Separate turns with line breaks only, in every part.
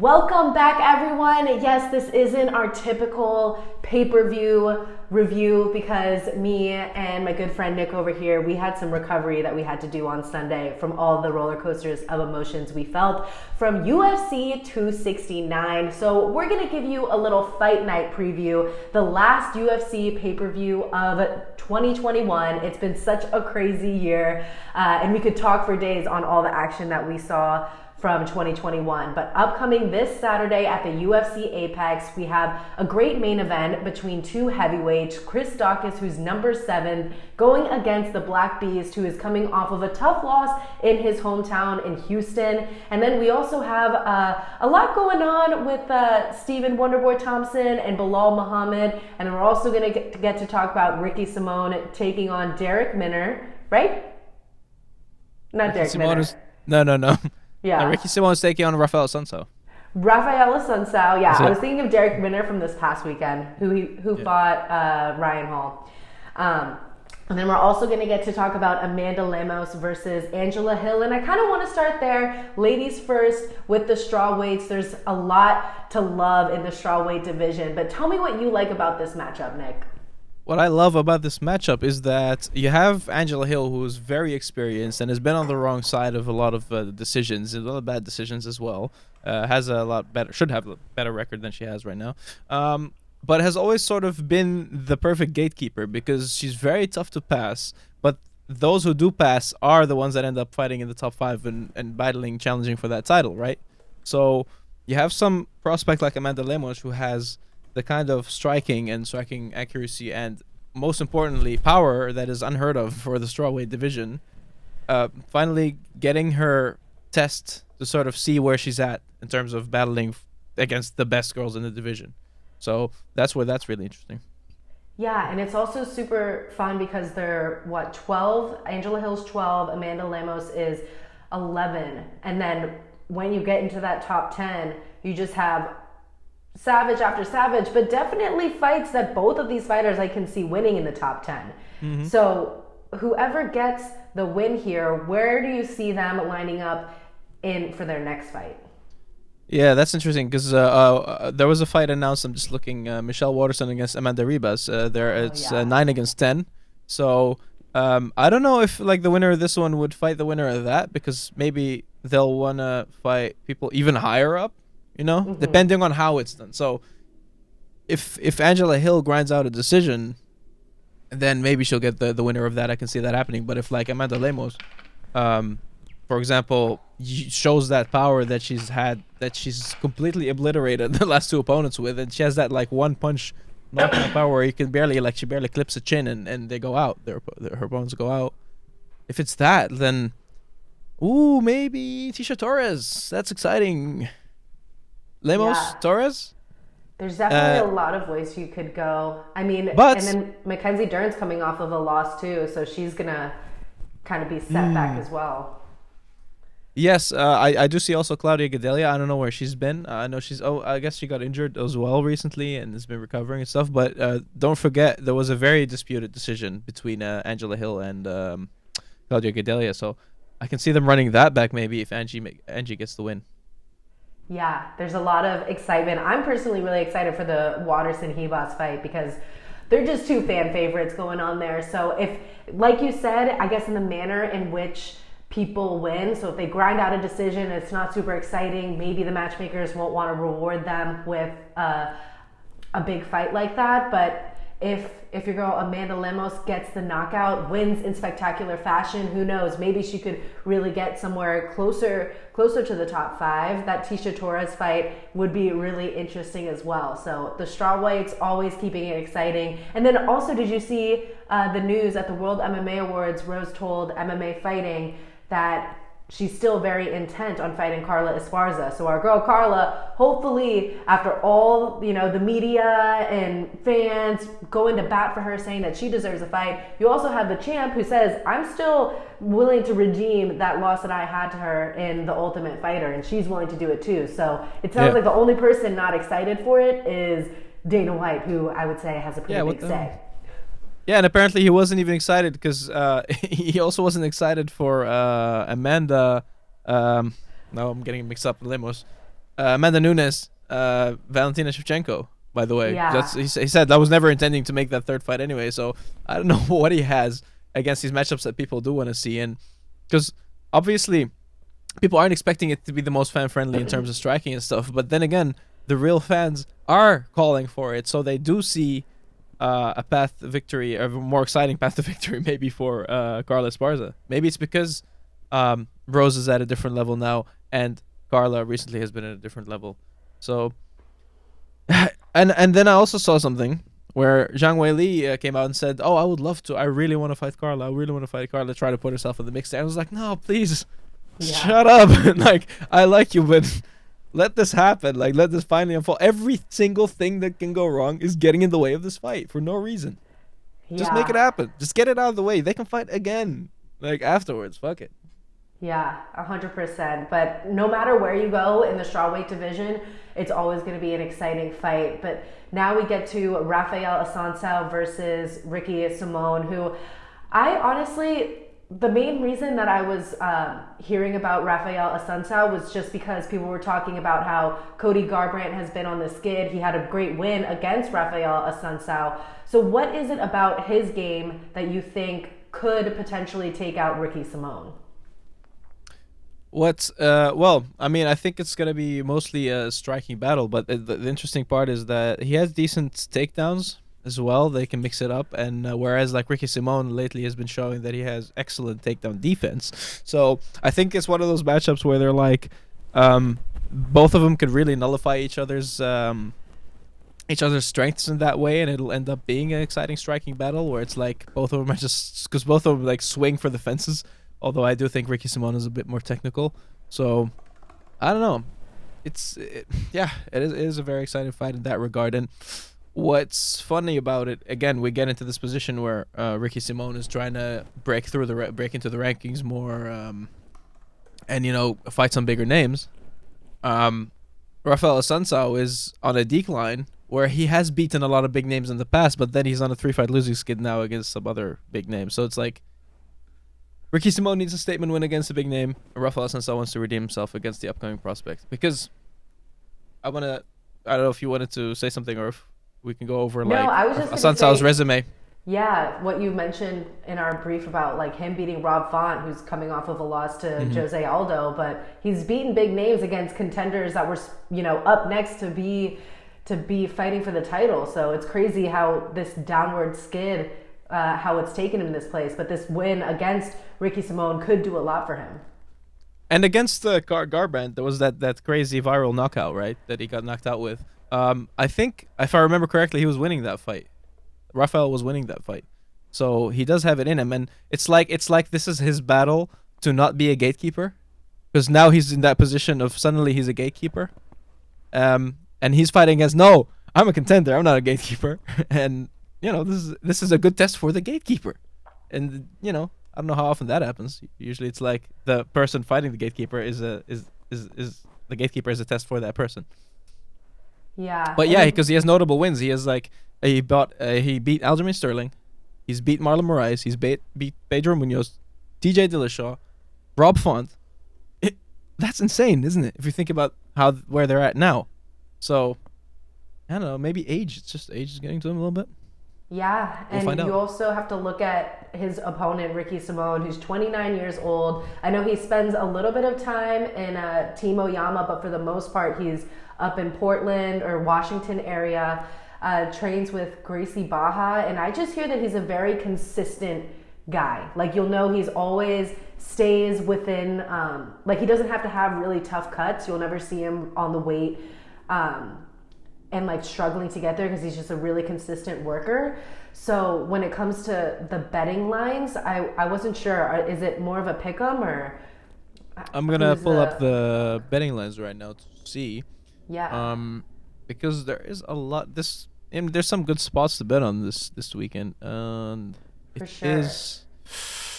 Welcome back, everyone. Yes, this isn't our typical pay-per-view review because me and my good friend Nick over here, we had some recovery that we had to do on Sunday from all the roller coasters of emotions we felt from UFC 269. So we're going to give you a little fight night preview, the last UFC pay-per-view of 2021. It's been such a crazy year, and we could talk for days on all the action that we saw from 2021. But upcoming this Saturday at the UFC Apex, we have a great main event between two heavyweights, Chris Daukaus, who's number 7, going against the Black Beast, who is coming off of a tough loss in his hometown in Houston. And then we also have a lot going on with Stephen Wonderboy Thompson and Belal Muhammad. And we're also going to get to talk about Ricky Simone taking on Derek Minner, right? Not Ricky Derek Minner.
No.
Yeah.
Ricky Simone's taking on Raphael Assuncao.
Raphael Assuncao, yeah. I was thinking of Derek Minner from this past weekend, who fought Ryan Hall. And then we're also going to get to talk about Amanda Lemos versus Angela Hill. And I kind of want to start there, ladies first, with the strawweights. There's a lot to love in the strawweight division. But tell me what you like about this matchup, Nick.
What I love about this matchup is that you have Angela Hill, who's very experienced and has been on the wrong side of a lot of decisions, a lot of bad decisions as well. Has a lot better, should have a better record than she has right now. But has always sort of been the perfect gatekeeper because she's very tough to pass. But those who do pass are the ones that end up fighting in the top 5 and battling, challenging for that title, right? So you have some prospect like Amanda Lemos who has the kind of striking accuracy and, most importantly, power that is unheard of for the strawweight division. Finally getting her test to sort of see where she's at in terms of battling against the best girls in the division. So that's really interesting.
Yeah, and it's also super fun because they're, 12? Angela Hill's 12, Amanda Lemos is 11. And then when you get into that top 10, you just have savage after savage, but definitely fights that both of these fighters I can see winning in the top 10. Mm-hmm. So whoever gets the win here, where do you see them lining up in for their next fight?
Yeah, that's interesting because there was a fight announced. I'm just looking. Michelle Waterson against Amanda Ribas. It's 9 against 10. So I don't know if the winner of this one would fight the winner of that because maybe they'll want to fight people even higher up. Depending on how it's done. So if Angela Hill grinds out a decision, then maybe she'll get the winner of that. I can see that happening. But if Amanda Lemos, for example, shows that power that she's had, that she's completely obliterated the last 2 opponents with, and she has that one punch knockout power where you can she barely clips a chin and they go out. Her opponents go out. If it's that, then maybe Tisha Torres. That's exciting. Lemos, Torres?
There's definitely a lot of ways you could go. I mean, and then Mackenzie Dern's coming off of a loss too, so she's going to kind of be set back as well.
Yes, I do see also Claudia Gadelha. I don't know where she's been. I know I guess she got injured as well recently and has been recovering and stuff. But don't forget, there was a very disputed decision between Angela Hill and Claudia Gadelha. So I can see them running that back maybe if Angie gets the win.
Yeah, there's a lot of excitement. I'm personally really excited for the Waterson-Hebos fight because they're just 2 fan favorites going on there. So if, like you said, I guess in the manner in which people win, so if they grind out a decision, it's not super exciting, maybe the matchmakers won't want to reward them with a big fight like that. But if your girl Amanda Lemos gets the knockout, wins in spectacular fashion, who knows? Maybe she could really get somewhere closer to the top 5. That Tisha Torres fight would be really interesting as well. So the strawweights always keeping it exciting. And then also, did you see the news at the World MMA Awards? Rose told MMA Fighting that she's still very intent on fighting Carla Esparza. So our girl Carla, hopefully after all, the media and fans going to bat for her saying that she deserves a fight, you also have the champ who says, I'm still willing to redeem that loss that I had to her in The Ultimate Fighter, and she's willing to do it too. So it sounds like the only person not excited for it is Dana White, who I would say has a pretty big say.
Yeah, and apparently he wasn't even excited because he also wasn't excited for Amanda. Now I'm getting mixed up with Lemos. Amanda Nunes, Valentina Shevchenko. By the way,
Yeah.
he said I was never intending to make that third fight anyway. So I don't know what he has against these matchups that people do want to see, and because obviously people aren't expecting it to be the most fan friendly in terms of striking and stuff. But then again, the real fans are calling for it, so they do see a path to victory, a more exciting path to victory, maybe for Carla Esparza. Maybe it's because Rose is at a different level now, and Carla recently has been at a different level. So, and then I also saw something where Zhang Weili came out and said, "Oh, I would love to. I really want to fight Carla. I really want to fight Carla. Try to put herself in the mix." There, I was like, "No, please, shut up. Like, I like you, but let this happen. Like, let this finally unfold. Every single thing that can go wrong is getting in the way of this fight for no reason. Just make it happen. Just get it out of the way. They can fight again, like afterwards. Fuck it."
Yeah, 100%. But no matter where you go in the strawweight division, it's always going to be an exciting fight. But now we get to Raphael Assuncao versus Ricky Simone, who I honestly, the main reason that I was hearing about Raphael Assuncao was just because people were talking about how Cody Garbrandt has been on the skid. He had a great win against Raphael Assuncao. So what is it about his game that you think could potentially take out Ricky Simone?
Well, I mean, I think it's gonna be mostly a striking battle, but the interesting part is that he has decent takedowns as well. They can mix it up, and whereas like Ricky Simone lately has been showing that he has excellent takedown defense. So I think it's one of those matchups where they're like, both of them could really nullify each other's strengths in that way, and it'll end up being an exciting striking battle where it's like both of them are just, because both of them like swing for the fences. Although I do think Ricky Simone is a bit more technical. So, I don't know. It is a very exciting fight in that regard. And what's funny about it, again, we get into this position where Ricky Simone is trying to break into the rankings more, and fight some bigger names. Raphael Assuncao is on a decline where he has beaten a lot of big names in the past, but then he's on a 3-fight losing skid now against some other big names. So it's like Ricky Simone needs a statement win against a big name. Raphael Assuncao wants to redeem himself against the upcoming prospect. Because I don't know if you wanted to say something or if we can go over Assuncao's resume.
Yeah, what you mentioned in our brief about like him beating Rob Font, who's coming off of a loss to Jose Aldo, but he's beaten big names against contenders that were up next to be fighting for the title. So it's crazy how this downward skid, how it's taken him this place. But this win against Ricky Simone could do a lot for him.
And against Garbrandt, there was that crazy viral knockout, right? That he got knocked out with. I think, if I remember correctly, he was winning that fight. Raphael was winning that fight. So he does have it in him. And it's like this is his battle to not be a gatekeeper. Because now he's in that position of suddenly he's a gatekeeper. And he's fighting as, no, I'm a contender. I'm not a gatekeeper. And, this is a good test for the gatekeeper. And, I don't know how often that happens. Usually it's like the person fighting the gatekeeper is the gatekeeper is a test for that person.
Yeah.
But yeah, because he has notable wins. He has like he beat Aljamain Sterling, he's beat Marlon Moraes, he's beat Pedro Munoz, TJ Dillashaw, Rob Font. That's insane, isn't it? If you think about where they're at now. So I don't know, maybe age. It's just age is getting to him a little bit.
Yeah, and you also have to look at his opponent, Ricky Simone, who's 29 years old. I know he spends a little bit of time in Team Oyama, but for the most part, he's up in Portland or Washington area, trains with Gracie Baja, and I just hear that he's a very consistent guy. Like, you'll know he's always stays within, like, he doesn't have to have really tough cuts. You'll never see him on the weight and like struggling to get there because he's just a really consistent worker. So when it comes to the betting lines, I wasn't sure. Is it more of a pick'em or?
I'm gonna pull up the betting lines right now to see.
Yeah.
Because there is a lot. There's some good spots to bet on this weekend. And
for sure.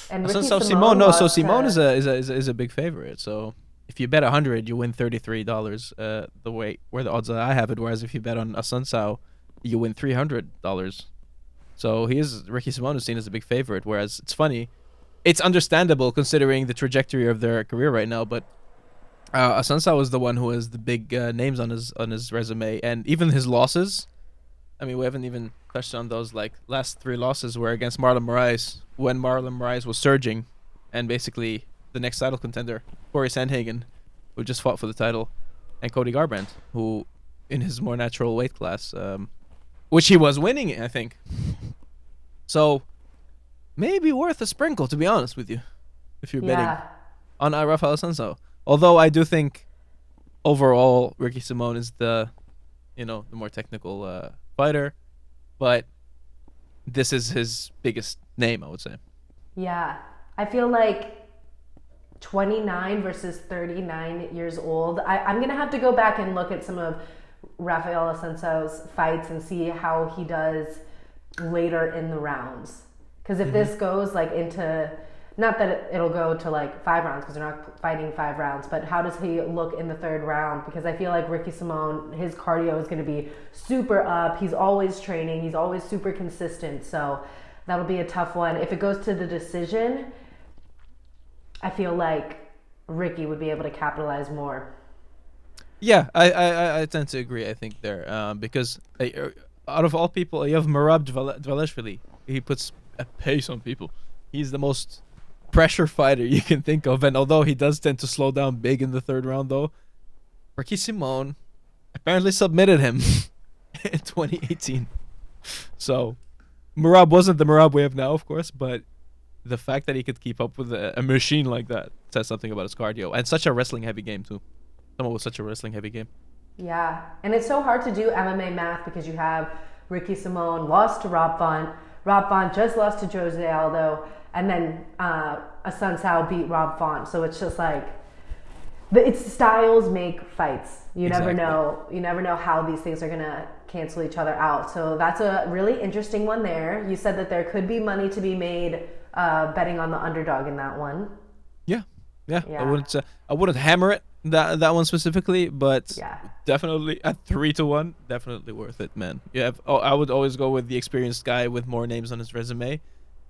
And Simone Simone is a big favorite. So if you bet 100, you win $33. The way where the odds I have it. Whereas if you bet on Assuncao, you win $300. So Ricky Simone is seen as a big favorite. Whereas it's funny, it's understandable considering the trajectory of their career right now. But Assuncao was the one who has the big names on his resume, and even his losses. I mean, we haven't even touched on those. Like last 3 losses were against Marlon Moraes when Marlon Moraes was surging, and basically the next title contender, Corey Sandhagen, who just fought for the title, and Cody Garbrandt, who in his more natural weight class, which he was winning, I think. So maybe worth a sprinkle, to be honest with you, if you're betting on Raphael Assuncao. Although I do think overall Ricky Simone is the more technical fighter, but this is his biggest name, I would say.
Yeah, I feel like 29 versus 39 years old. I'm gonna have to go back and look at some of Raphael Assuncao's fights and see how he does later in the rounds. Because if this goes like into, not that it'll go to like 5 rounds because they're not fighting 5 rounds, but how does he look in the 3rd round? Because I feel like Ricky Simone, his cardio is going to be super up. He's always training. He's always super consistent. So that'll be a tough one. If it goes to the decision, I feel like Ricky would be able to capitalize more.
Yeah, I tend to agree. I think there because out of all people, you have Merab Dvalishvili. He puts a pace on people. He's the most pressure fighter you can think of, and although he does tend to slow down big in the 3rd round, though, Ricky Simone apparently submitted him in 2018. So Merab wasn't the Merab we have now, of course, but the fact that he could keep up with a machine like that says something about his cardio, and such a wrestling heavy game too. Someone with such a wrestling heavy game.
Yeah, and it's so hard to do MMA math because you have Ricky Simone lost to Rob Font. Rob Font just lost to Jose Aldo, and then Assuncao beat Rob Font. So it's just like, it's styles make fights. You never know. You never know how these things are gonna cancel each other out. So that's a really interesting one there. You said that there could be money to be made betting on the underdog in that one.
Yeah. I wouldn't hammer it that one specifically, but definitely at 3-1, definitely worth it, man. I would always go with the experienced guy with more names on his resume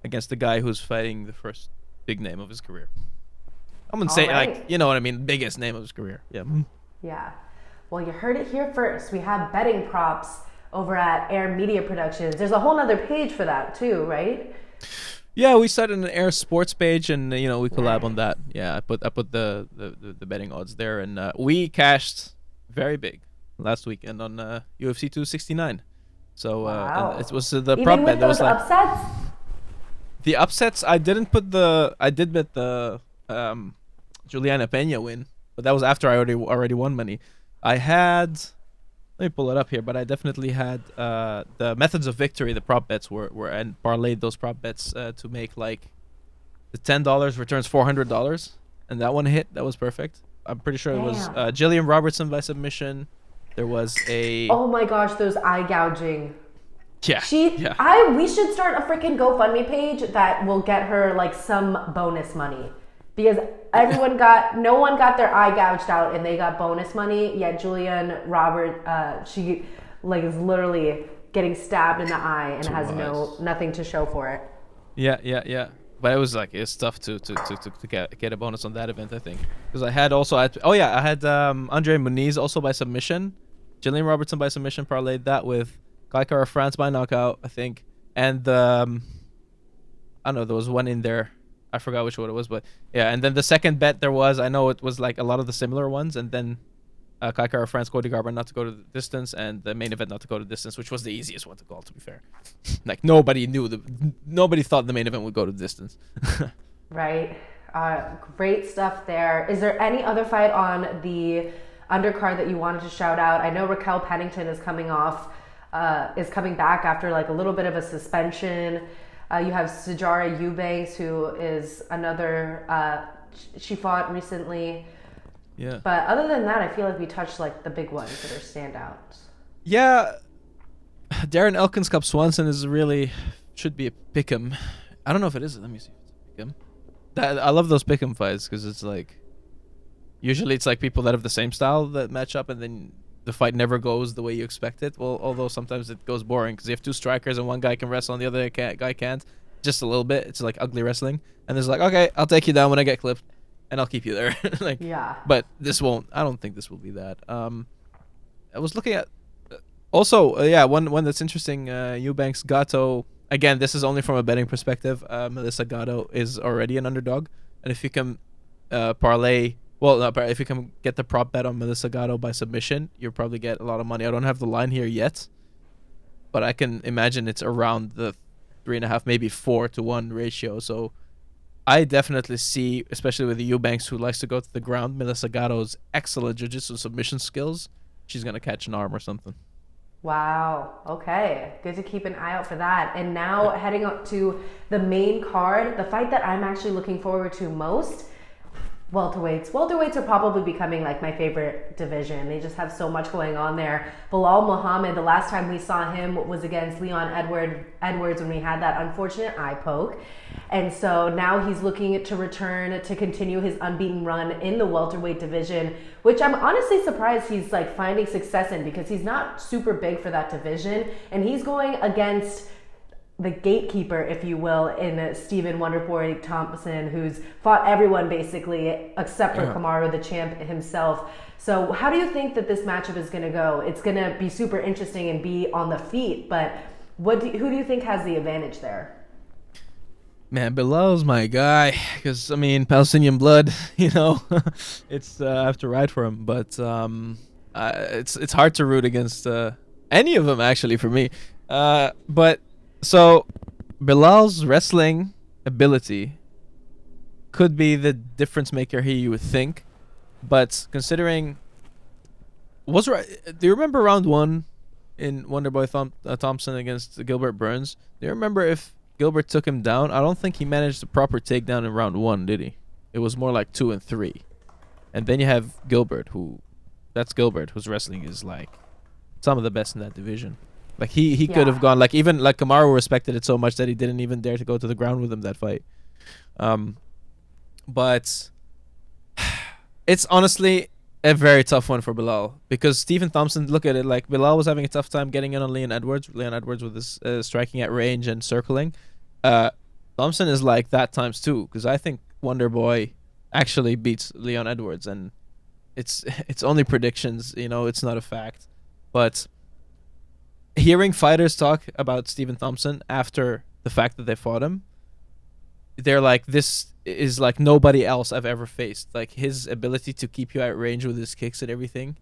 against the guy who's fighting the first big name of his career. I'm gonna say like, you know what I mean, biggest name of his career. Yeah.
Well, you heard it here first. We have betting props over at Air Media Productions. There's a whole other page for that too, right?
Yeah, we started an Air Sports page, and we collab on that. Yeah, I put the betting odds there, and we cashed very big last weekend on UFC 269. So and it was the prop bet. There was like
upsets.
The upsets. I did bet the Juliana Pena win, but that was after I already won money. I had. Let me pull it up here, but I definitely had the methods of victory. The prop bets were and parlayed those prop bets to make like the $10 returns $400, and that one hit. That was perfect. I'm pretty sure it was Jillian Robertson by submission. There was a.
Oh my gosh, those eye gouging.
Yeah.
We should start a freaking GoFundMe page that will get her like some bonus money. Because no one got their eye gouged out and they got bonus money. Yet Julian Robert, she like is literally getting stabbed in the eye and has nothing to show for it.
Yeah. But it was like it's tough to get a bonus on that event, I think, because I had Andre Muniz also by submission, Jillian Robertson by submission, parlayed that with Kaikara France by knockout, I think, and I don't know, there was one in there. I forgot which one it was, but yeah. And then the second bet I know it was like a lot of the similar ones, and then Kaikara France, Cody Garbrandt not to go to the distance, and the main event not to go to the distance, which was the easiest one to call, to be fair. Like nobody thought the main event would go to the distance. Right.
Great stuff there. Is there any other fight on the undercard that you wanted to shout out? I know Raquel Pennington is coming back after like a little bit of a suspension. You have Sijara Eubanks, who is another, she fought recently.
Yeah.
But other than that, I feel like we touched like the big ones that are standouts.
Yeah. Darren Elkins Cup Swanson should be a pick'em. I don't know if it is. Let me see if it's a pick'em. I love those pick'em fights because it's like, usually it's like people that have the same style that match up, and then the fight never goes the way you expect it. Well, although sometimes it goes boring because you have two strikers and one guy can wrestle and the other guy can't. Just a little bit. It's like ugly wrestling. And there's like, okay, I'll take you down when I get clipped. and I'll keep you there. Like,
Yeah.
but this won't. I don't think this will be that. I was looking at also, yeah, one that's interesting. Eubanks Gatto. Again, this is only from a betting perspective. Melissa Gatto is already an underdog, and if you can parlay, well, no, if you can get the prop bet on Melissa Gatto by submission, you'll probably get a lot of money. I don't have the line here yet, but I can imagine it's around the 3.5, maybe 4-to-1 ratio. So I definitely see, especially with the Eubanks who likes to go to the ground, Melissa Gatto's excellent jiu-jitsu submission skills. She's gonna catch an arm or something.
Wow. Okay. Good to keep an eye out for that. And now heading up to the main card, the fight that I'm actually looking forward to most, welterweights. Welterweights are probably becoming like my favorite division. They just have so much going on there. Belal Muhammad, the last time we saw him was against Leon Edwards when we had that unfortunate eye poke. And so now he's looking to return to continue his unbeaten run in the welterweight division, which I'm honestly surprised he's like finding success in, because he's not super big for that division. And he's going against the gatekeeper, if you will, in Stephen Wonderboy Thompson, who's fought everyone basically except for Kamaru, the champ himself. So how do you think that this matchup is going to go? It's going to be super interesting and be on the feet, but who do you think has the advantage there?
Man, Bilal's my guy, because I mean, Palestinian blood, you know, it's I have to ride for him, but it's hard to root against any of them actually for me. But so Bilal's wrestling ability could be the difference maker here, you would think, but considering do you remember round 1 in Wonderboy Thompson against Gilbert Burns? Do you remember if Gilbert took him down? I don't think he managed the proper takedown in round 1, did he? It was more like 2 and 3. And then you have Gilbert, whose wrestling is like some of the best in that division. Like he could have gone, like even like Kamaru respected it so much that he didn't even dare to go to the ground with him that fight. But it's honestly a very tough one for Belal, because Stephen Thompson, look at it, like Belal was having a tough time getting in on Leon Edwards with his striking at range and circling. Thompson is like that times 2, because I think Wonderboy actually beats Leon Edwards, and it's only predictions, you know, it's not a fact. But hearing fighters talk about Stephen Thompson after the fact that they fought him, they're like, this is like nobody else I've ever faced. Like his ability to keep you at range with his kicks and everything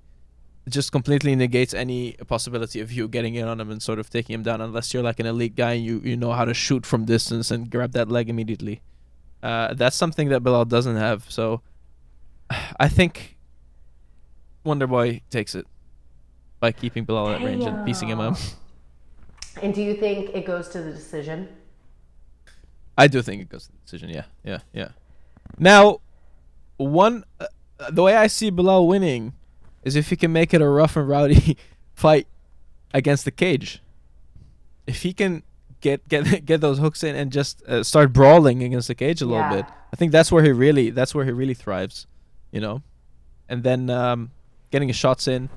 just completely negates any possibility of you getting in on him and sort of taking him down, unless you're like an elite guy and you know how to shoot from distance and grab that leg immediately. That's something that Belal doesn't have. So I think Wonderboy takes it by keeping Belal at range and piecing him up.
And do you think it goes to the decision?
I do think it goes to the decision, yeah. Now, the way I see Belal winning is if he can make it a rough and rowdy fight against the cage. If he can get those hooks in and just start brawling against the cage a little bit, I think that's where he really thrives, you know. And then getting his shots in,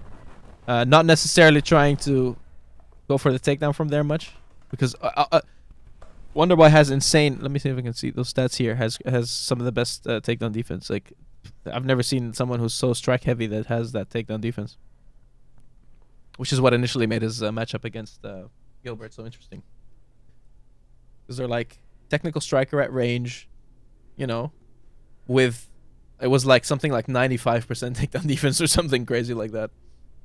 not necessarily trying to go for the takedown from there much, because Wonderboy has insane. Let me see if I can see those stats here. Has some of the best takedown defense. Like, I've never seen someone who's so strike heavy that has that takedown defense, which is what initially made his matchup against Gilbert so interesting. Because they're like technical striker at range, you know, with it was like something like 95% takedown defense or something crazy like that.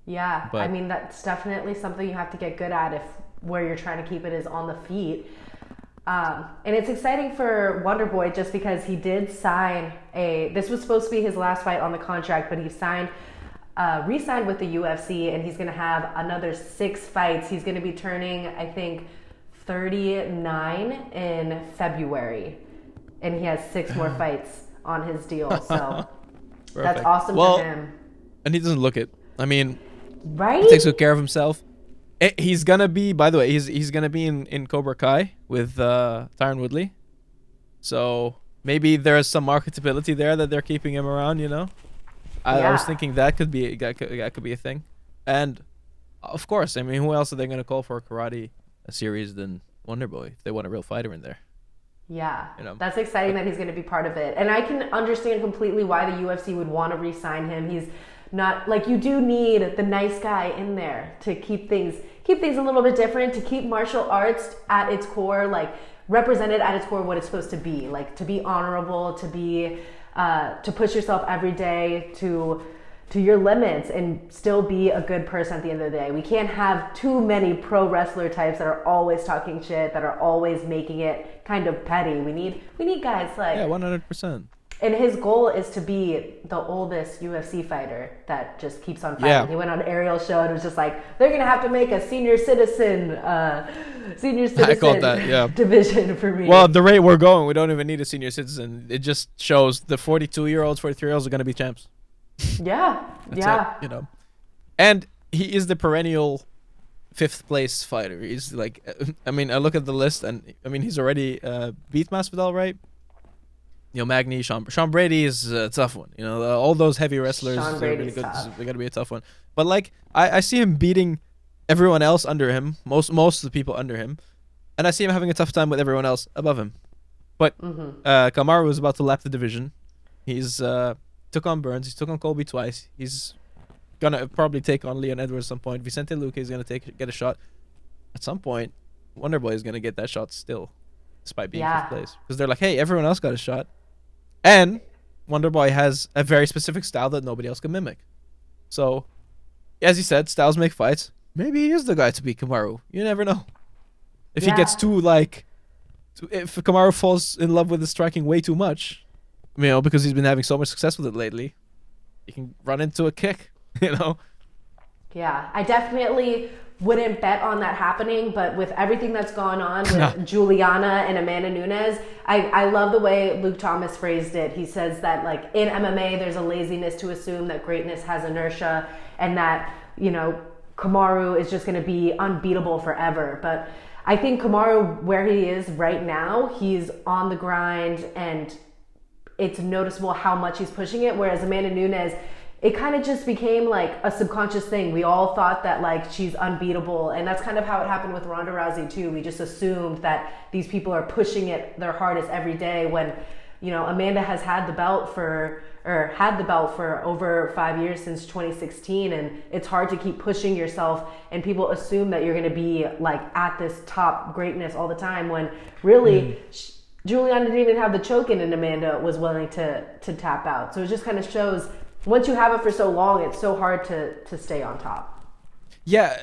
Yeah, but I mean, that's definitely something you have to get good at if where you're trying to keep it is on the feet. And it's exciting for Wonderboy just because he did sign this was supposed to be his last fight on the contract, but he re-signed with the UFC, and he's going to have another 6 fights. He's going to be turning, I think, 39 in February, and he has 6 more fights on his deal. So that's awesome for him. And
he doesn't look it. I mean,
right?
He takes good care of himself. He's gonna be, by the way, he's gonna be in Cobra Kai with Tyron Woodley, so maybe there's some marketability there that they're keeping him around. You know, I was thinking that could be a thing, and of course, I mean, who else are they gonna call for a karate series than Wonderboy if they want a real fighter in there?
Yeah,
You know,
that's exciting that he's going to be part of it. And I can understand completely why the UFC would want to re-sign him. He's not like, you do need the nice guy in there to keep things a little bit different, to keep martial arts at its core, like represented at its core what it's supposed to be, like to be honorable, to be to push yourself every day to your limits and still be a good person at the end of the day. We can't have too many pro wrestler types that are always talking shit, that are always making it kind of petty. We need guys like,
yeah, 100%.
And his goal is to be the oldest UFC fighter that just keeps on fighting.
Yeah.
He went on Ariel's show and was just like, they're gonna have to make a senior citizen
I called that, yeah.
division for me.
Well, at the rate we're going, we don't even need a senior citizen. It just shows the 42-year-olds, 43-year-olds are going to be champs.
Yeah,
That's
yeah.
it, you know. And he is the perennial 5th place fighter. He's like, I mean, I look at the list, and I mean, he's already beat Masvidal, right? You know, Magny, Sean Brady is a tough one. You know, all those heavy wrestlers are really good.
Tough.
They're gonna be a tough one. But like, I see him beating everyone else under him, most of the people under him, and I see him having a tough time with everyone else above him. But Kamaru is about to lap the division. He's took on Burns. He's took on Colby twice. He's gonna probably take on Leon Edwards at some point. Vicente Luque is gonna get a shot at some point. Wonderboy is gonna get that shot still, despite being 5th place, because they're like, hey, everyone else got a shot, and Wonderboy has a very specific style that nobody else can mimic. So, as you said, styles make fights. Maybe he is the guy to beat Kamaru. You never know. If he gets if Kamaru falls in love with his striking way too much, you know, because he's been having so much success with it lately, he can run into a kick, you know?
Yeah, I definitely wouldn't bet on that happening, but with everything that's gone on with Juliana and Amanda Nunes, I love the way Luke Thomas phrased it. He says that, like, in MMA, there's a laziness to assume that greatness has inertia and that, you know, Kamaru is just going to be unbeatable forever. But I think Kamaru, where he is right now, he's on the grind and it's noticeable how much he's pushing it. Whereas Amanda Nunes, it kind of just became like a subconscious thing. We all thought that, like, she's unbeatable. And that's kind of how it happened with Ronda Rousey too. We just assumed that these people are pushing it their hardest every day when, you know, Amanda has had the belt for over 5 years, since 2016. And it's hard to keep pushing yourself. And people assume that you're going to be like at this top greatness all the time when really Juliana didn't even have the choke in, and Amanda was willing to tap out. So it just kind of shows, once you have it for so long, it's so hard to stay on top.
Yeah,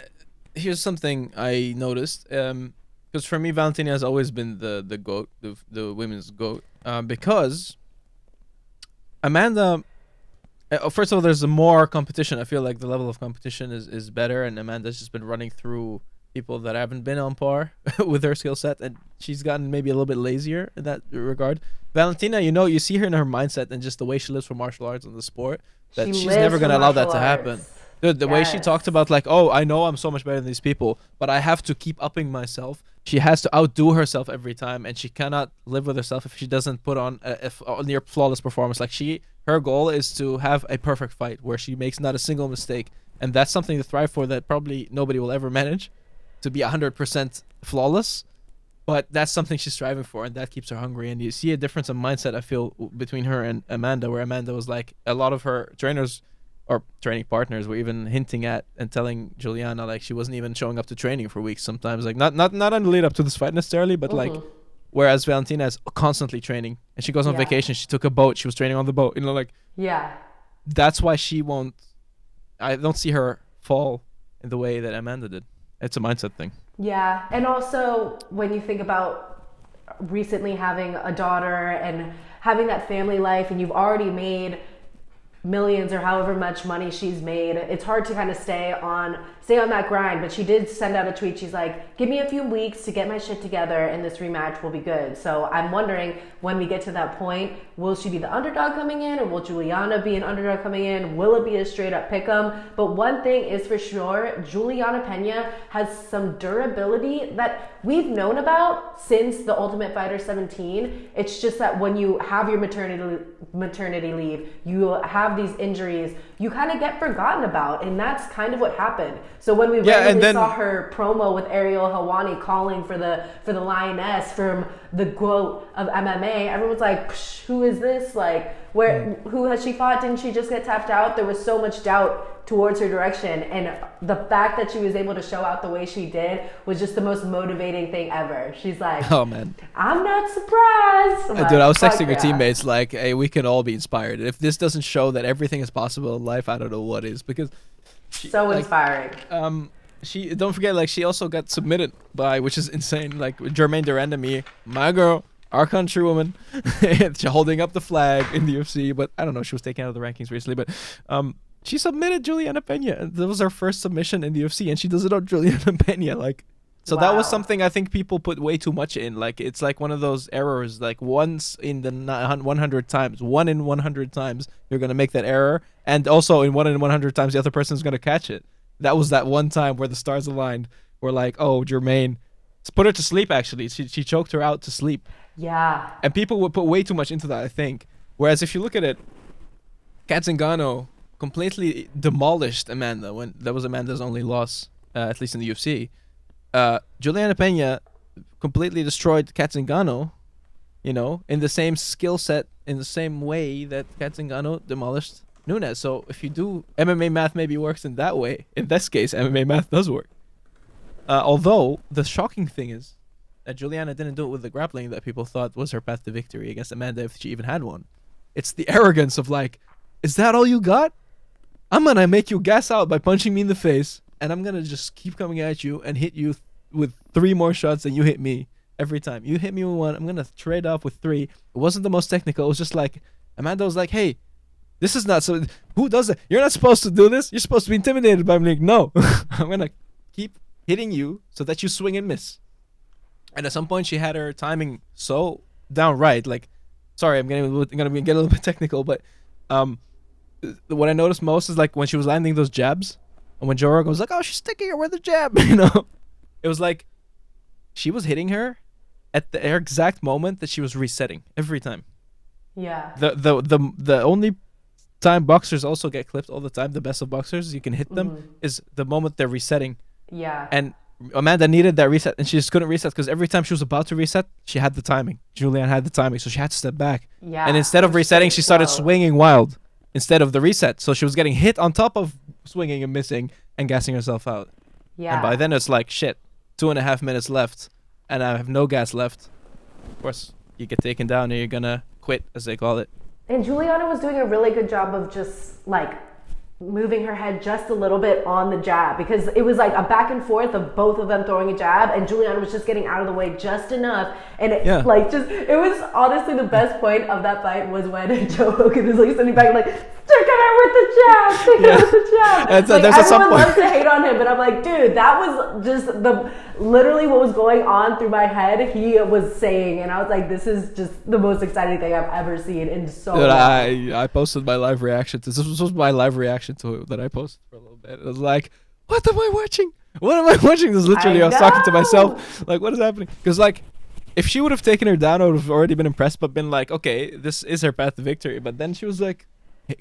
here's something I noticed. Because for me, Valentina has always been the GOAT, the women's GOAT. Because Amanda, first of all, there's more competition. I feel like the level of competition is better, and Amanda's just been running through people that haven't been on par with her skill set, and she's gotten maybe a little bit lazier in that regard. Valentina, you know, you see her in her mindset and just the way she lives for martial arts and the sport, that she's never going to allow that to happen. Dude, the way she talked about, like, oh, I know I'm so much better than these people, but I have to keep upping myself. She has to outdo herself every time, and she cannot live with herself if she doesn't put on a near flawless performance. Like, her goal is to have a perfect fight where she makes not a single mistake, and that's something to thrive for that probably nobody will ever manage, to be 100% flawless. But that's something she's striving for, and that keeps her hungry. And you see a difference in mindset, I feel, between her and Amanda, where Amanda was like, a lot of her trainers or training partners were even hinting at and telling Juliana, like, she wasn't even showing up to training for weeks sometimes. Like, not on the lead up to this fight necessarily, but like, whereas Valentina is constantly training, and she goes on vacation, she took a boat, she was training on the boat, you know, like, that's why she won't, I don't see her fall in the way that Amanda did. It's a mindset thing.
Yeah, and also when you think about recently having a daughter and having that family life, and you've already made millions or however much money she's made, it's hard to kind of stay on that grind. But she did send out a tweet. She's like, give me a few weeks to get my shit together and this rematch will be good. So I'm wondering, when we get to that point, will she be the underdog coming in, or will Juliana be an underdog coming in? Will it be a straight up pick'em? But one thing is for sure, Juliana Pena has some durability that we've known about since The Ultimate Fighter 17. It's just that when you have your maternity leave, you have have these injuries, you kind of get forgotten about, and that's kind of what happened. So when we randomly saw her promo with Ariel Helwani calling for the Lioness from the GOAT of MMA, everyone's like, who is this? Like, who has she fought? Didn't she just get tapped out? There was so much doubt towards her direction, and the fact that she was able to show out the way she did was just the most motivating thing ever. She's like,
oh man,
I'm not surprised.
Dude, I was texting her teammates like, hey, we can all be inspired. If this doesn't show that everything is possible in life, I don't know what is, because
so inspiring.
She, don't forget, like, she also got submitted by, which is insane, like Jermaine Durandamy, my girl, our countrywoman, holding up the flag in the UFC. But I don't know, she was taken out of the rankings recently, but she submitted Juliana Pena. That was her first submission in the UFC, and she does it on Juliana Pena. Like, so that was something I think people put way too much in. Like, it's like one of those errors, like once in the 100 times, 1 in 100 times, you're going to make that error. And also in 1 in 100 times, the other person's going to catch it. That was that one time where the stars aligned. We're like, oh, Jermaine, put her to sleep, actually. She choked her out to sleep.
Yeah.
And people would put way too much into that, I think. Whereas if you look at it, Kat Zingano completely demolished Amanda when that was Amanda's only loss, at least in the UFC. Juliana Pena completely destroyed Kat Zingano, you know, in the same skill set, in the same way that Kat Zingano demolished Nunes. So if you do, MMA math maybe works in that way. In this case, MMA math does work. Although the shocking thing is that Juliana didn't do it with the grappling that people thought was her path to victory against Amanda, if she even had one. It's the arrogance of like, is that all you got? I'm gonna make you gas out by punching me in the face, and I'm gonna just keep coming at you and hit you with 3 more shots than you hit me every time. You hit me with 1, I'm gonna trade off with 3. It wasn't the most technical. It was just like, Amanda was like, hey, this is not so. Who does it? You're not supposed to do this. You're supposed to be intimidated by me. Like, no, I'm gonna keep hitting you so that you swing and miss. And at some point, she had her timing so downright. Like, sorry, I'm gonna get a little bit technical, but what I noticed most is like when she was landing those jabs, and when Joe Rogan was like, "Oh, she's sticking her with a jab," you know, it was like she was hitting her at the exact moment that she was resetting every time.
Yeah.
The only time boxers also get clipped all the time, the best of boxers, you can hit them, is the moment they're resetting.
Yeah.
And Amanda needed that reset, and she just couldn't reset because every time she was about to reset, she had the timing. Julianne had the timing, so she had to step back.
Yeah.
And instead of resetting, she started swinging wild instead of the reset. So she was getting hit on top of swinging and missing and gassing herself out.
Yeah.
And by then it's like, shit, 2.5 minutes left, and I have no gas left. Of course, you get taken down and you're gonna quit, as they call it.
And Juliana was doing a really good job of just like moving her head just a little bit on the jab, because it was like a back and forth of both of them throwing a jab, and Juliana was just getting out of the way just enough. And it it was honestly the best point of that fight was when Joe Rogan was like sitting back like, stick at her with the jab, stick at her with the jab. Like, everyone loves to hate on him, but I'm like, dude, that was just literally what was going on through my head. He was saying, and I was like, this is just the most exciting thing I've ever seen in so long.
I posted my live reaction to this. Was my live reaction to it that I posted for a little bit. It was like, what am I watching? What am I watching? This is literally I was talking to myself, like, what is happening? Because like, if she would have taken her down, I would have already been impressed, but been like, okay, this is her path to victory. But then she was like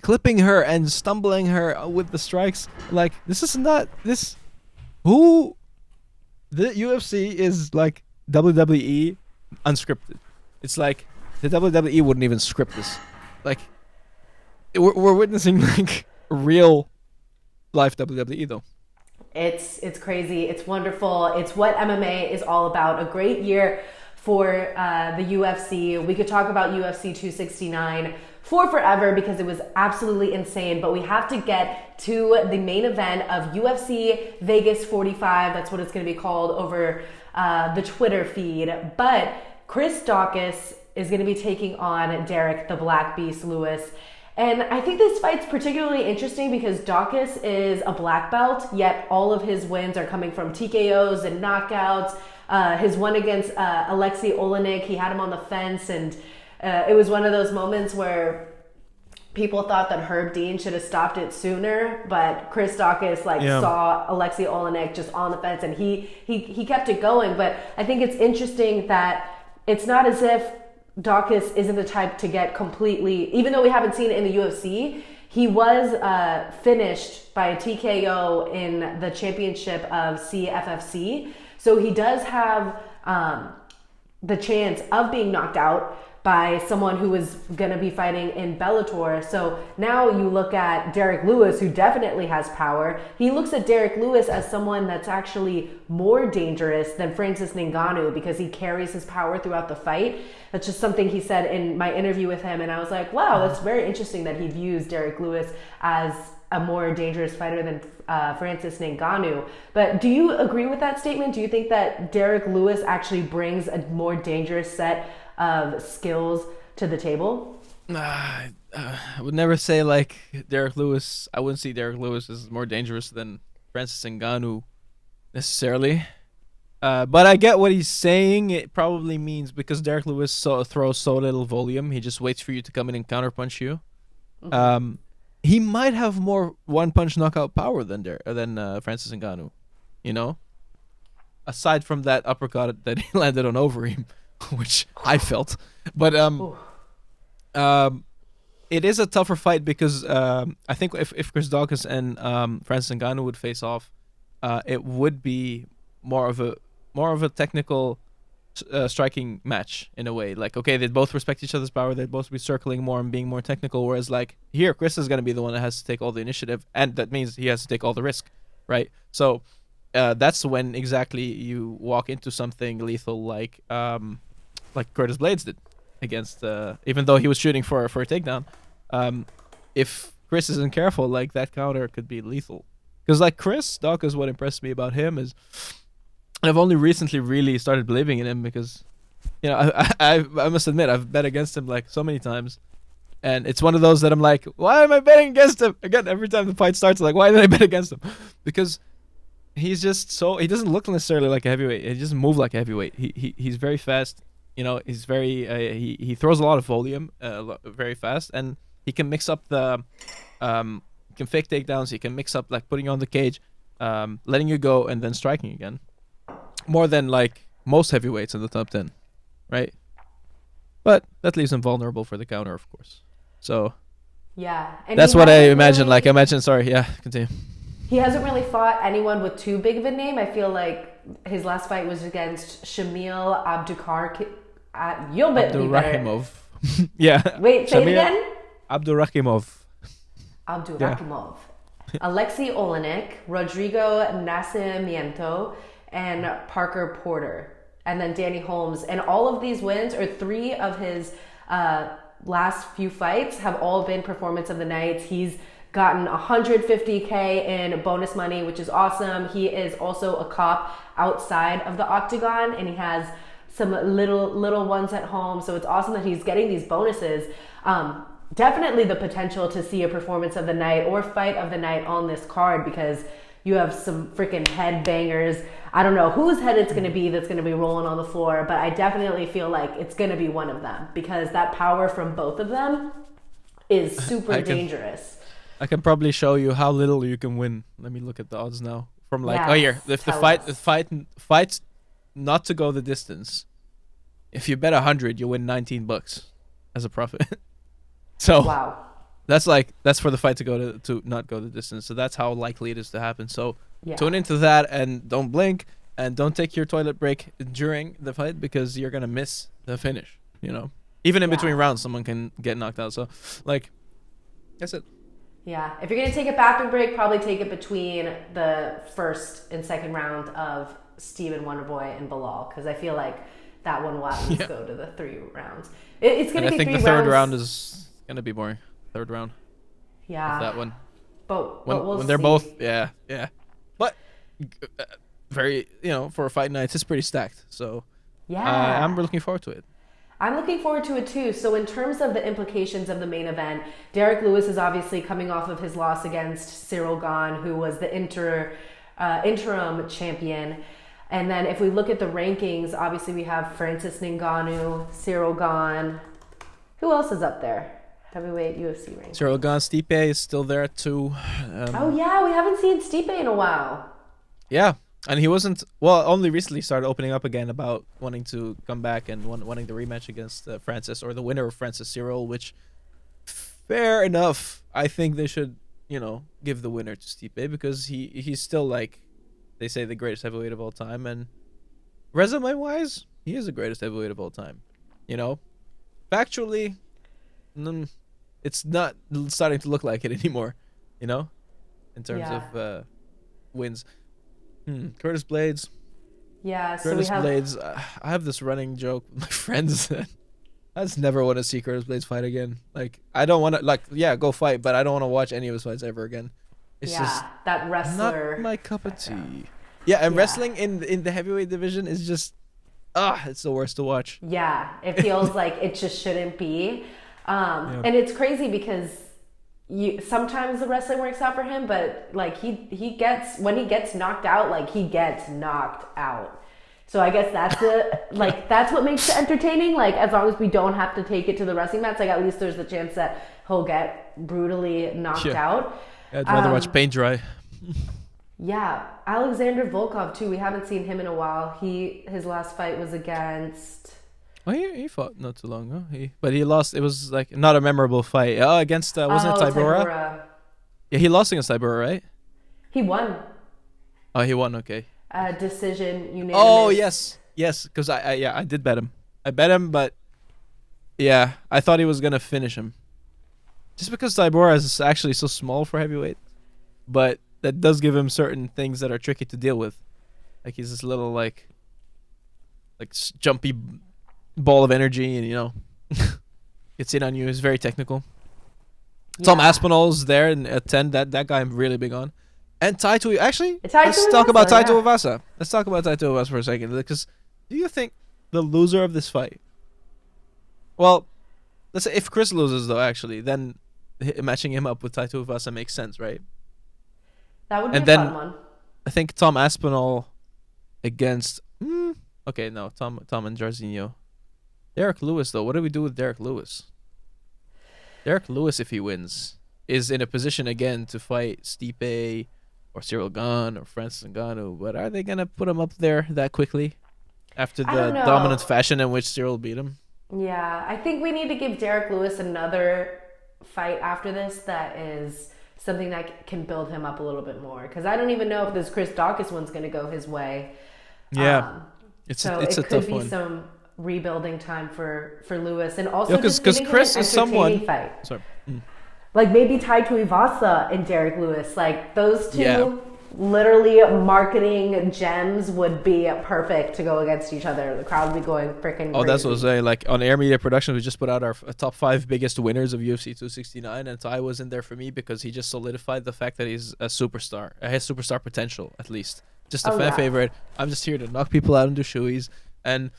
clipping her and stumbling her with the strikes. Like, this is not this. Who? The UFC is like WWE unscripted. It's like the WWE wouldn't even script this. Like, we're witnessing like real life WWE though.
It's crazy. It's wonderful. It's what MMA is all about. A great year for the UFC. We could talk about UFC 269 for forever because it was absolutely insane, but we have to get to the main event of UFC Vegas 45. That's what it's going to be called over the Twitter feed. But Chris Daukaus is going to be taking on Derek the Black Beast Lewis. And I think this fight's particularly interesting because Daukaus is a black belt, yet all of his wins are coming from TKOs and knockouts. His one against Alexei Olenek, he had him on the fence, and it was one of those moments where people thought that Herb Dean should have stopped it sooner, but Chris Daukaus saw Alexei Olenek just on the fence, and he kept it going. But I think it's interesting that it's not as if Daukaus isn't the type to get completely, even though we haven't seen it in the UFC, He was finished by a TKO in the championship of CFFC. So he does have the chance of being knocked out by someone who is going to be fighting in Bellator. So now you look at Derek Lewis, who definitely has power. He looks at Derek Lewis as someone that's actually more dangerous than Francis Ngannou because he carries his power throughout the fight. That's just something he said in my interview with him. And I was like, wow, that's very interesting that he views Derek Lewis as a more dangerous fighter than Francis Ngannou. But do you agree with that statement? Do you think that Derek Lewis actually brings a more dangerous set of skills to the table?
I would never say like Derek Lewis. I wouldn't see Derek Lewis as more dangerous than Francis Ngannou necessarily. But I get what he's saying. It probably means because Derek Lewis throws so little volume, he just waits for you to come in and counterpunch you. Mm-hmm. He might have more one-punch knockout power than Francis Ngannou, you know? Aside from that uppercut that he landed on Overeem, which I felt. But it is a tougher fight because I think if Chris Daukaus and Francis Ngannou would face off, it would be more of a technical striking match in a way. Like, okay, they both respect each other's power, they'd both be circling more and being more technical, whereas like here Chris is going to be the one that has to take all the initiative, and that means he has to take all the risk, right? So that's when exactly you walk into something lethal like Curtis Blades did against even though he was shooting for a takedown. If Chris isn't careful, like that counter could be lethal. Because like Chris Daukaus, what impressed me about him is I've only recently really started believing in him because, you know, I must admit I've bet against him like so many times, and it's one of those that I'm like, why am I betting against him again? Every time the fight starts, I'm like, why did I bet against him? Because he's just he doesn't look necessarily like a heavyweight. He doesn't move like a heavyweight. He's very fast. You know, he's very he throws a lot of volume, very fast, and he can mix up the he can fake takedowns. He can mix up like putting you on the cage, letting you go, and then striking again. More than like most heavyweights in the top 10, right? But that leaves him vulnerable for the counter, of course. So
yeah, and
that's what I imagine. Like, sorry, yeah, continue.
He hasn't really fought anyone with too big of a name. I feel like his last fight was against Shamil Abdukar. You'll bet me better.
Yeah.
Wait, say it again.
Abdurakhimov.
Yeah. Alexei Olenek, Rodrigo Nascimento, and Parker Porter, and then Danny Holmes. And all of these wins, or 3 of his last few fights, have all been performance of the night. He's gotten $150K in bonus money, which is awesome. He is also a cop outside of the octagon, and he has some little ones at home. So it's awesome that he's getting these bonuses. Definitely the potential to see a performance of the night or fight of the night on this card, because you have some freaking head bangers. I don't know whose head it's going to be that's going to be rolling on the floor, but I definitely feel like it's going to be one of them, because that power from both of them is super dangerous.
I can probably show you how little you can win. Let me look at the odds now. From like, if the fight not to go the distance, if you bet 100, you win $19 as a profit. So
wow.
That's for the fight to go to not go the distance. So that's how likely it is to happen. So tune into that and don't blink and don't take your toilet break during the fight, because you're gonna miss the finish. You know, even in between rounds, someone can get knocked out. So like, that's it.
Yeah, if you're gonna take a bathroom break, probably take it between the first and second round of Steven Wonderboy and Belal, because I feel like that one will at least go to the 3 rounds. It's gonna be 3 rounds. I think the third
round is gonna be boring. Third round.
Yeah.
That one.
But
when they're both, yeah. But very, for a fight night, it's pretty stacked. So
yeah,
I'm looking forward to it.
I'm looking forward to it too. So in terms of the implications of the main event, Derek Lewis is obviously coming off of his loss against Cyril Gane, who was the interim champion. And then if we look at the rankings, obviously we have Francis Ngannou, Cyril Gane. Who else is up there? Heavyweight UFC rankings.
Cyril Gane, Stipe is still there too.
Oh yeah, we haven't seen Stipe in a while.
Yeah, and he wasn't, only recently started opening up again about wanting to come back and wanting the rematch against Francis, or the winner of Francis Cyril, which fair enough. I think they should, give the winner to Stipe because he's still like they say the greatest heavyweight of all time, and resume wise, he is the greatest heavyweight of all time. Factually, it's not starting to look like it anymore. In terms of wins. Curtis Blades.
Yeah, so
Curtis Blades. I have this running joke with my friends. I just never want to see Curtis Blades fight again. Like, I don't want to, go fight, but I don't want to watch any of his fights ever again. It's just
that wrestler.
Not my cup of tea. Yeah, and wrestling in the heavyweight division is just, it's the worst to watch.
Yeah, it feels like it just shouldn't be. And it's crazy because sometimes the wrestling works out for him, but like when he gets knocked out, like he gets knocked out. So I guess that's that's what makes it entertaining. Like, as long as we don't have to take it to the wrestling match, like at least there's the chance that he'll get brutally knocked out.
I'd rather watch paint dry.
Yeah, Alexander Volkov too. We haven't seen him in a while. His last fight was against.
Oh, he fought not too long ago. But he lost. It was like not a memorable fight. Against wasn't it Tybura? Yeah, he lost against Tybura, right?
He won.
Oh, he won. Okay.
Decision unanimous.
Oh yes, because I did bet him. I bet him, but yeah, I thought he was gonna finish him. Just because Tybura is actually so small for heavyweight, but that does give him certain things that are tricky to deal with. Like he's this little like jumpy ball of energy, and gets in on you. He's very technical. Yeah. Tom Aspinall's there at 10. That guy I'm really big on. And Tai Tuivasa. Actually, let's talk about Tai Tuivasa. Let's talk about Tai Tuivasa for a second. Because do you think the loser of this fight? Well, let's say if Chris loses, though, actually, then matching him up with Tai Tuivasa makes sense, right?
That would be a fun one.
I think Tom Aspinall against. Okay, no, Tom and Jairzinho. Derek Lewis, though. What do we do with Derek Lewis? Derek Lewis, if he wins, is in a position again to fight Stipe or Cyril Gane or Francis Ngannou, but are they going to put him up there that quickly after the dominant fashion in which Cyril beat him?
Yeah, I think we need to give Derek Lewis another fight after this that is something that can build him up a little bit more, because I don't even know if this Chris Daukaus one's going to go his way.
Yeah, it's a tough one.
So it could be some rebuilding time for Lewis, and also
because Chris is someone.
Fight.
Sorry.
Like maybe Tai Tuivasa and Derek Lewis, like those two literally marketing gems would be perfect to go against each other. The crowd would be going freaking crazy.
Oh, that's what I was saying. Like on Air Media Productions, we just put out our top 5 biggest winners of UFC 269, and Tai was in there for me because he just solidified the fact that he's a superstar. Has superstar potential, at least. Just a fan favorite. I'm just here to knock people out and do shoeys. And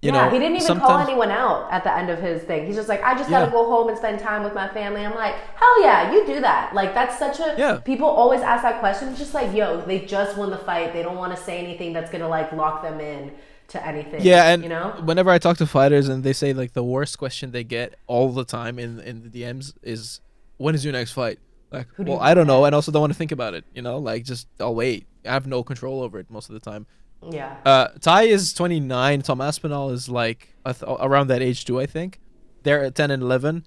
he didn't even call anyone out at the end of his thing. He's just like, I just gotta go home and spend time with my family. I'm like, hell yeah, you do that. Like, that's such a people always ask that question. It's just like, yo, they just won the fight. They don't want to say anything that's gonna like lock them in to anything. Yeah, and whenever I talk to fighters and they say like the worst question they get all the time in the DMs is, when is your next fight? Like, well, I don't know, and also don't want to think about it. Like, just I'll wait. I have no control over it most of the time.
Yeah.
Tai is 29. Tom Aspinall is like around that age too, I think. They're at 10 and 11.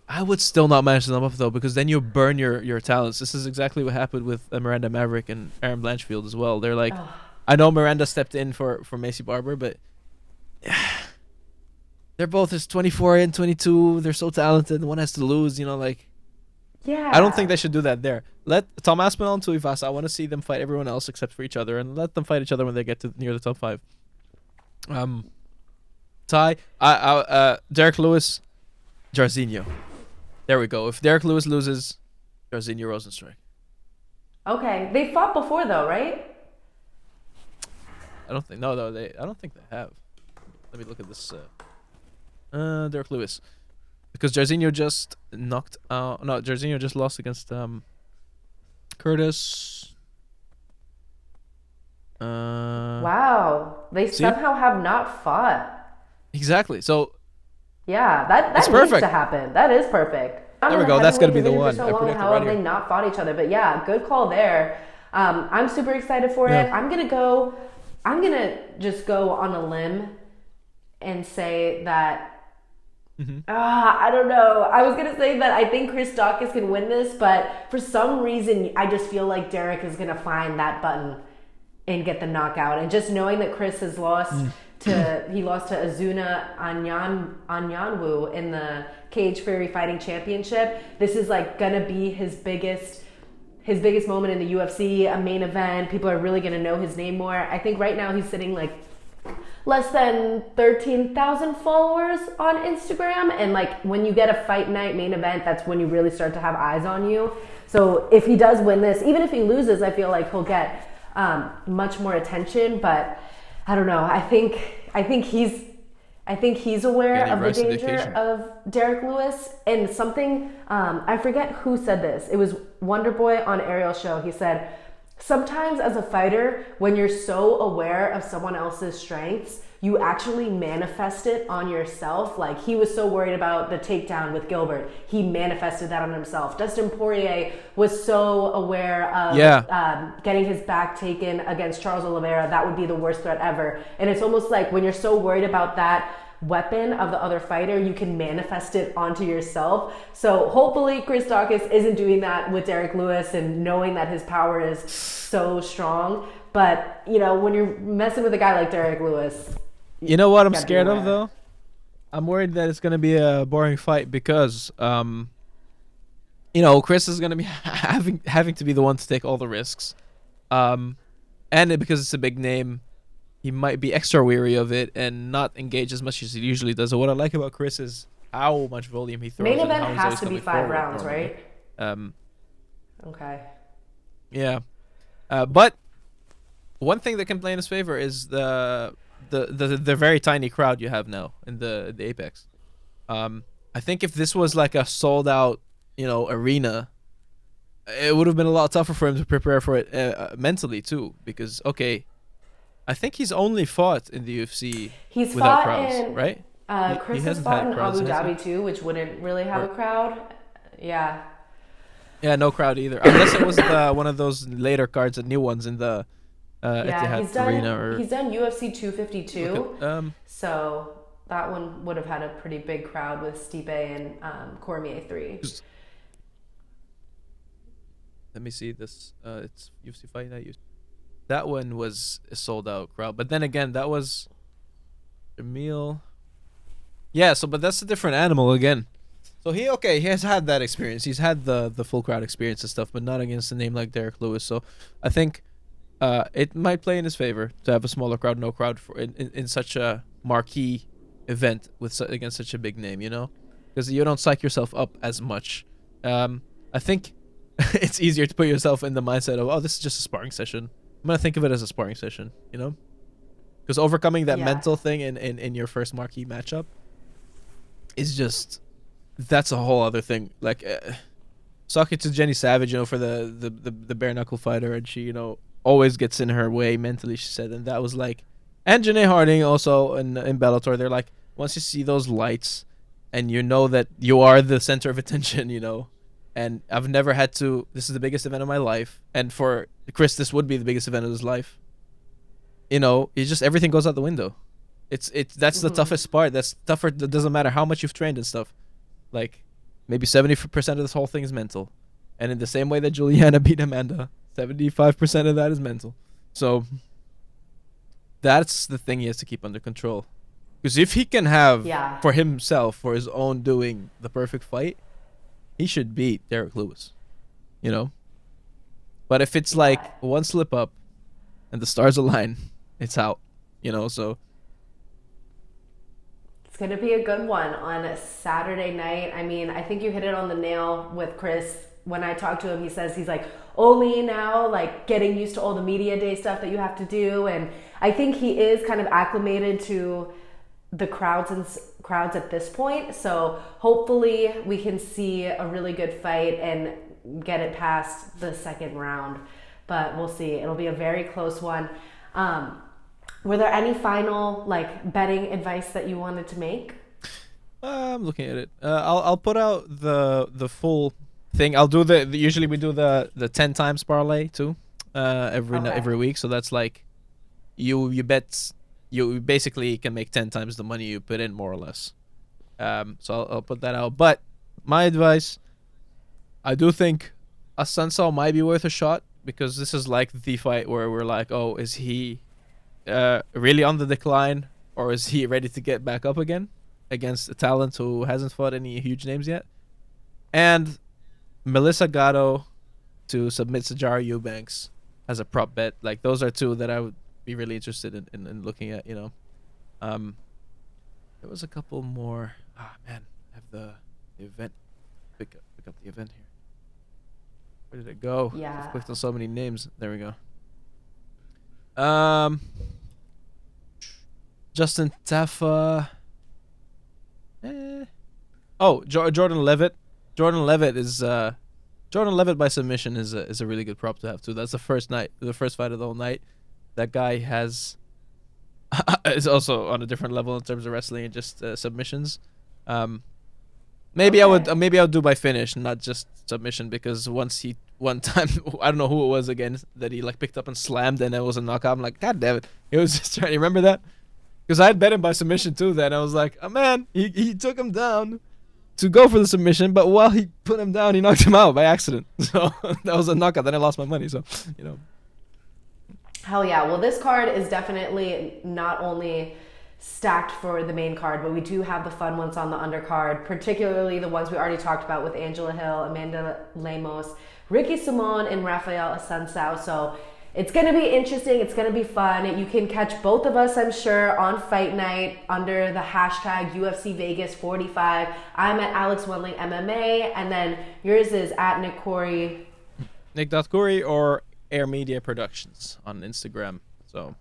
I would still not match them up though, because then you burn your talents. This is exactly what happened with Miranda Maverick and Aaron Blanchfield as well. They're like, I know Miranda stepped in for Macy Barber, but they're both just 24 and 22. They're so talented. One has to lose, like.
Yeah.
I don't think they should do that there. Let Tom Aspinall and Tuivasa, I want to see them fight everyone else except for each other, and let them fight each other when they get to near the top 5. Tai, Derek Lewis, Jairzinho. There we go. If Derek Lewis loses, Jairzinho Rosenstruck.
Okay. They fought before though, right?
I don't think they have. Let me look at this. Derek Lewis. Because Jairzinho just knocked out. No, Jairzinho just lost against Curtis.
Wow, they somehow have not fought.
Exactly. So.
Yeah, that needs
perfect
to happen. That is perfect.
There we go. That's gonna be the one.
So long, how have they not fought each other? But yeah, good call there. I'm super excited for it. I'm gonna just go on a limb and say that I don't know. I was gonna say that I think Chris Daukaus can win this, but for some reason, I just feel like Derek is gonna find that button and get the knockout. And just knowing that Chris has lost he lost to Azuna Anyanwu in the Cage Fury Fighting Championship. This is like gonna be his biggest moment in the UFC, a main event. People are really gonna know his name more. I think right now he's sitting like less than 13,000 followers on Instagram. And like when you get a fight night main event, that's when you really start to have eyes on you. So if he does win this, even if he loses, I feel like he'll get much more attention. But I don't know. I think he's aware of the danger of Derek Lewis. And something, I forget who said this. It was Wonderboy on Ariel's show. He said, sometimes as a fighter, when you're so aware of someone else's strengths, you actually manifest it on yourself. Like he was so worried about the takedown with Gilbert. He manifested that on himself. Dustin Poirier was so aware of getting his back taken against Charles Oliveira. That would be the worst threat ever. And it's almost like when you're so worried about that weapon of the other fighter, you can manifest it onto yourself. So hopefully Chris Daukaus isn't doing that with Derek Lewis and knowing that his power is so strong. But, you know, when you're messing with a guy like Derek Lewis,
you know what I'm scared of, though? I'm worried that it's going to be a boring fight because, you know, Chris is going to be having to be the one to take all the risks. And because it's a big name, he might be extra weary of it and not engage as much as he usually does. So what I like about Chris is how much volume he throws.
Main event has to be 5 rounds, right? Okay.
Yeah. But one thing that can play in his favor is the very tiny crowd you have now in the Apex. I think if this was like a sold out, you know, arena, it would have been a lot tougher for him to prepare for it mentally too. Because I think he's only fought in the UFC without crowds, right?
Chris has fought in Abu Dhabi too, which wouldn't really have a crowd. Yeah.
Yeah, no crowd either, unless it was one of those later cards, the new ones in the Etihad Arena.
He's done UFC 252, so that one would have had a pretty big crowd with Stipe and Cormier 3.
Let me see this. It's UFC Fight Night. That one was a sold out crowd, but then again, that was Jamil. Yeah, but that's a different animal again. So he has had that experience. He's had the full crowd experience and stuff, but not against a name like Derek Lewis. So I think it might play in his favor to have a smaller crowd, no crowd in such a marquee event against such a big name, you know, because you don't psych yourself up as much. I think it's easier to put yourself in the mindset of, oh, this is just a sparring session. I'm gonna think of it as a sparring session, you know, because overcoming that mental thing in your first marquee matchup is just, that's a whole other thing. Like talking to Jenny Savage, you know, for the bare knuckle fighter, and she, you know, always gets in her way mentally, she said, and that was like, and Janae Harding also in Bellator, they're like, once you see those lights and you know that you are the center of attention, you know, and I've never had to, this is the biggest event of my life, and for Chris this would be the biggest event of his life, you know, it's just everything goes out the window. That's the toughest part. That's tougher. It doesn't matter how much you've trained and stuff. Like maybe 70% of this whole thing is mental, and in the same way that Juliana beat Amanda, 75% of that is mental. So that's the thing he has to keep under control, because if he can have for himself, for his own doing, the perfect fight, he should beat Derek Lewis, you know. But if it's like one slip up and the stars align, it's out, you know. So
it's going to be a good one on a Saturday night. I mean, I think you hit it on the nail with Chris. When I talked to him, he says he's like only now like getting used to all the media day stuff that you have to do. And I think he is kind of acclimated to the crowds at this point. So hopefully we can see a really good fight and get it past the second round. But we'll see. It'll be a very close one. Were there any final like betting advice that you wanted to make?
I'm looking at it. I'll put out the full thing. I'll do usually we do the 10 times parlay too, every week. So that's like you bet, you basically can make 10 times the money you put in, more or less. So I'll put that out. But my advice, I do think Assuncao might be worth a shot, because this is like the fight where we're like, oh, is he really on the decline, or is he ready to get back up again against a talent who hasn't fought any huge names yet? And Melissa Gatto to submit Sajara Eubanks as a prop bet. Like, those are two that I would be really interested in looking at, you know. There was a couple more. Man, I have the event. Pick up the event here. Where did it go?
Yeah.
I've clicked on so many names. There we go. Justin Tafa. Oh, Jordan Levitt. Jordan Levitt by submission is a really good prop to have too. That's the first fight of the whole night. That guy is also on a different level in terms of wrestling and just submissions. Maybe I would do by finish, not just submission, because one time I don't know who it was again that he like picked up and slammed and it was a knockout. I'm like, God damn it! He was just trying to remember that, because I had bet him by submission too. Then I was like, oh man, he took him down to go for the submission, but while he put him down, he knocked him out by accident. So that was a knockout. Then I lost my money. So, you know.
Hell yeah. Well, this card is definitely not only stacked for the main card, but we do have the fun ones on the undercard, particularly the ones we already talked about with Angela Hill, Amanda Lemos, Ricky Simone, and Raphael Assuncao. So it's going to be interesting. It's going to be fun. You can catch both of us, I'm sure, on Fight Night under the hashtag UFC Vegas 45. I'm at Alex Wendling MMA, and then yours is at Nick Corey.
Nick.Corey or Air Media Productions on Instagram. So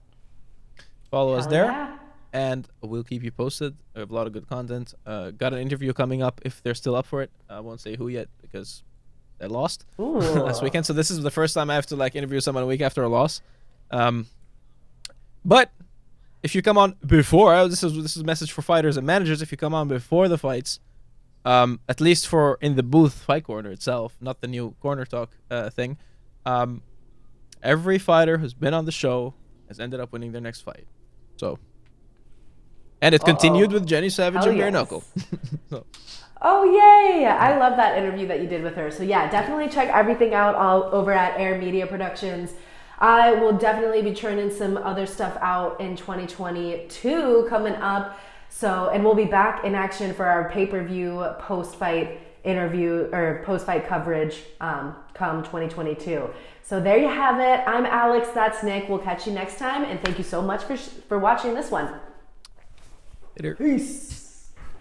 follow us there.
Yeah.
And we'll keep you posted. We have a lot of good content. Got an interview coming up if they're still up for it. I won't say who yet because they lost last weekend. So this is the first time I have to like interview someone a week after a loss. But if you come on before, this is a message for fighters and managers. If you come on before the fights, at least for in the booth fight corner itself, not the new corner talk thing. Every fighter who's been on the show has ended up winning their next fight. So. And it continued with Jenny Savage and Bare Knuckle. So.
Oh, yay! I love that interview that you did with her. So yeah, definitely check everything out all over at Air Media Productions. I will definitely be churning some other stuff out in 2022 coming up. So, and we'll be back in action for our pay-per-view post-fight interview or post-fight coverage come 2022. So there you have it. I'm Alex. That's Nick. We'll catch you next time. And thank you so much for watching this one.
Later.
Peace.